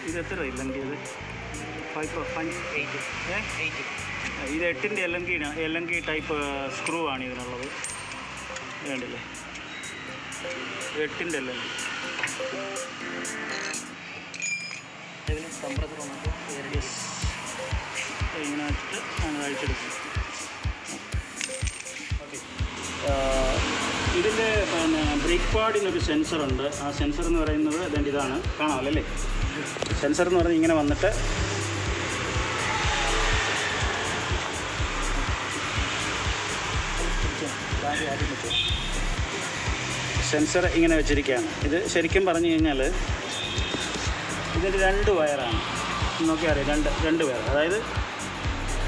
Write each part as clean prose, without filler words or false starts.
ഇത് എത്ര ഇല്ലെങ്കിൽ 5 ഇത് 8ൻ്റെ എല്ലങ്കി ടൈപ്പ് സ്ക്രൂ ആണ് ഇതിനുള്ളത്. വേണ്ടില്ലേ 8ൻ്റെ എല്ലങ്കി. ഇങ്ങനെ വെച്ചിട്ട് അങ്ങനെ അഴിച്ചെടുക്കും. ഇതിൻ്റെ ബ്രേക്ക് പാഡിനൊരു സെൻസറുണ്ട്. ആ സെൻസർ എന്ന് പറയുന്നത് ഇതാണ്, കാണാമല്ലേ? സെൻസർ എന്ന് പറഞ്ഞാൽ ഇങ്ങനെ വന്നിട്ട് സെൻസർ ഇങ്ങനെ വെച്ചിരിക്കുകയാണ്. ഇത് ശരിക്കും പറഞ്ഞു കഴിഞ്ഞാൽ ഇതിൻ്റെ 2 വയറാണ്. നോക്കിയാൽ അറിയാം, രണ്ട് വയർ. അതായത്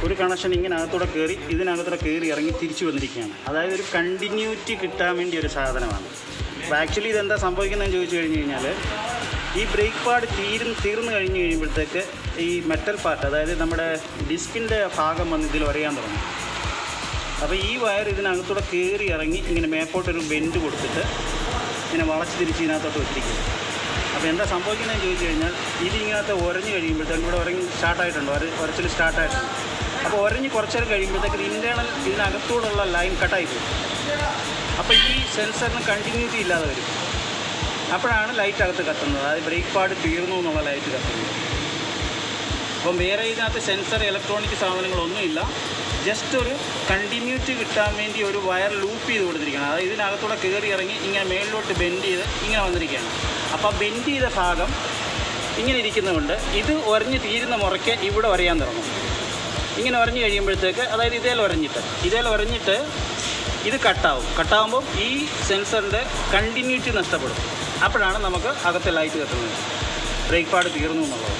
ഒരു കണക്ഷൻ ഇങ്ങനെ അകത്തൂടെ കയറി ഇതിനകത്തൂടെ കയറി ഇറങ്ങി തിരിച്ചു വന്നിരിക്കുകയാണ്. അതായത് ഒരു കണ്ടിന്യൂറ്റി കിട്ടാൻ വേണ്ടി ഒരു സാധനമാണ്. അപ്പോൾ ആക്ച്വലി ഇതെന്താ സംഭവിക്കുന്നതെന്ന് ചോദിച്ചു കഴിഞ്ഞ് കഴിഞ്ഞാൽ ഈ ബ്രേക്ക് പാഡ് തീർന്നു കഴിഞ്ഞ് കഴിയുമ്പോഴത്തേക്ക് ഈ മെറ്റൽ പാർട്ട്, അതായത് നമ്മുടെ ഡിസ്കിൻ്റെ ഭാഗം വന്ന് ഇതിൽ ഉരയാൻ തുടങ്ങും. അപ്പോൾ ഈ വയർ ഇതിനകത്തൂടെ കയറി ഇറങ്ങി ഇങ്ങനെ മേപ്പോട്ടൊരു ബെൻഡ് കൊടുത്തിട്ട് ഇങ്ങനെ വളച്ച് തിരിച്ച് ഇതിനകത്തോട്ട് വെച്ചിരിക്കും. അപ്പോൾ എന്താ സംഭവിക്കുന്നതെന്ന് ചോദിച്ചു കഴിഞ്ഞാൽ ഇതിനകത്ത് ഉരഞ്ഞ് കഴിയുമ്പോഴത്തേക്കും ഇവിടെ ഉരഞ്ഞ് സ്റ്റാർട്ടായിട്ടുണ്ട്, ഉരച്ചിൽ സ്റ്റാർട്ടായിട്ടുണ്ട്. അപ്പോൾ ഉരഞ്ഞ് കുറച്ച് നേരം കഴിയുമ്പോഴത്തേക്ക് ഇൻറ്റേർണൽ ഇതിനകത്തൂടുള്ള ലൈൻ കട്ടായി പോകും. അപ്പോൾ ഈ സെൻസറിന് കണ്ടിന്യൂറ്റി ഇല്ലാതെ വരും. അപ്പോഴാണ് ലൈറ്റ് അകത്ത് കത്തുന്നത്, അതായത് ബ്രേക്ക് പാഡ് തീർന്നു എന്നുള്ള ലൈറ്റ് കത്തുന്നത്. അപ്പം വേറെ ഇതിനകത്ത് സെൻസർ ഇലക്ട്രോണിക് സാധനങ്ങളൊന്നുമില്ല. ജസ്റ്റ് ഒരു കണ്ടിന്യൂറ്റി കിട്ടാൻ വേണ്ടി ഒരു വയർ ലൂപ്പ് ചെയ്ത് കൊടുത്തിരിക്കുകയാണ്. അതായത് ഇതിനകത്തൂടെ കയറി ഇറങ്ങി ഇങ്ങനെ മേളിലോട്ട് ബെൻഡ് ചെയ്ത് ഇങ്ങനെ വന്നിരിക്കുകയാണ്. അപ്പോൾ ആ ബെൻഡ് ചെയ്ത ഭാഗം ഇങ്ങനെ ഇരിക്കുന്നതുകൊണ്ട് ഇത് ഉരഞ്ഞ് തീരുന്ന മുറയ്ക്ക് ഇവിടെ ഉരയാൻ തുടങ്ങും. ഇങ്ങനെ ഉരഞ്ഞ് കഴിയുമ്പോഴത്തേക്ക്, അതായത് ഇതേൽ ഉരഞ്ഞിട്ട് ഇത് കട്ടാവുമ്പോൾ ഈ സെൻസറിൻ്റെ കണ്ടിന്യൂറ്റി നഷ്ടപ്പെടും. അപ്പോഴാണ് നമുക്ക് അകത്തെ ലൈറ്റ് കത്തുന്നത്, ബ്രേക്ക് പാഡ് തീർന്നു എന്നുള്ളത്.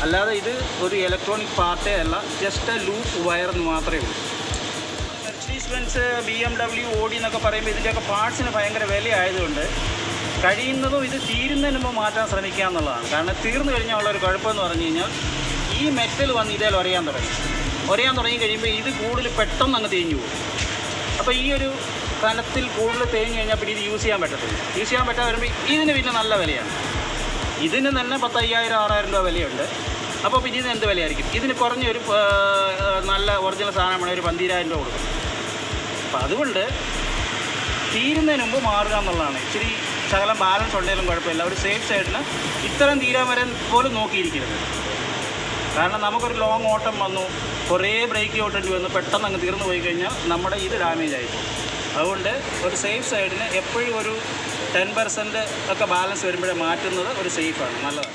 അല്ലാതെ ഇത് ഒരു ഇലക്ട്രോണിക് പാർട്ടേ അല്ല, ജസ്റ്റ് ലൂപ്പ് വയറെന്ന് മാത്രമേ ഉള്ളൂ. മെർസിഡീസ് ബെൻസ്, BMW, Audi എന്നൊക്കെ പറയുമ്പോൾ ഇതിൻ്റെയൊക്കെ പാർട്സിന് ഭയങ്കര വിലയായതുകൊണ്ട് കഴിയുന്നതും ഇത് തീരുന്നതിന് മുമ്പ് മാറ്റാൻ ശ്രമിക്കുക എന്നുള്ളതാണ്. കാരണം തീർന്നു കഴിഞ്ഞാൽ ഉള്ളൊരു കുഴപ്പമെന്ന് പറഞ്ഞു കഴിഞ്ഞാൽ ഈ മെറ്റൽ വന്ന് ഇതേൽ ഉരയാൻ തുടങ്ങി കഴിയുമ്പോൾ ഇത് കൂടുതൽ പെട്ടെന്ന് അങ്ങ് തേഞ്ഞു പോകും. അപ്പോൾ ഈ ഒരു കനത്തിൽ കൂടുതൽ തേഞ്ഞ് കഴിഞ്ഞാൽ പിന്നെ ഇത് യൂസ് ചെയ്യാൻ പറ്റാതെ വരുമ്പോൾ ഇതിന് പിന്നെ നല്ല വിലയാണ്. ഇതിന് തന്നെ 50,000-6,000 രൂപ വിലയുണ്ട്. അപ്പോൾ പിന്നെ ഇതിന് എന്ത് വിലയായിരിക്കും? ഇതിന് കുറഞ്ഞൊരു നല്ല ഒറിജിനൽ സാധനമാണ് ഒരു 12,000 രൂപ കൊടുക്കും. അപ്പോൾ അതുകൊണ്ട് തീരുന്നതിന് മുമ്പ് മാറുക എന്നുള്ളതാണ്. ഇച്ചിരി ശകലം ബാലൻസ് ഉണ്ടെങ്കിലും കുഴപ്പമില്ല. ഒരു സേഫ് സൈഡിന് ഇത്രയും തീരാൻ വരെ പോലും നോക്കിയിരിക്കരുത്. കാരണം നമുക്കൊരു ലോങ് ഓട്ടം വന്നു, കുറേ ബ്രേക്ക് ഓട്ടേണ്ടി വന്നു, പെട്ടെന്ന് അങ്ങ് തീർന്നു പോയി കഴിഞ്ഞാൽ നമ്മുടെ ഇത് ഡാമേജ് ആയിപ്പോകും. അതുകൊണ്ട് ഒരു സേഫ് സൈഡിന് എപ്പോഴും ഒരു 10% ഒക്കെ ബാലൻസ് വരുമ്പോഴേ മാറ്റുന്നത് ഒരു സേഫാണ്, നല്ലതാണ്.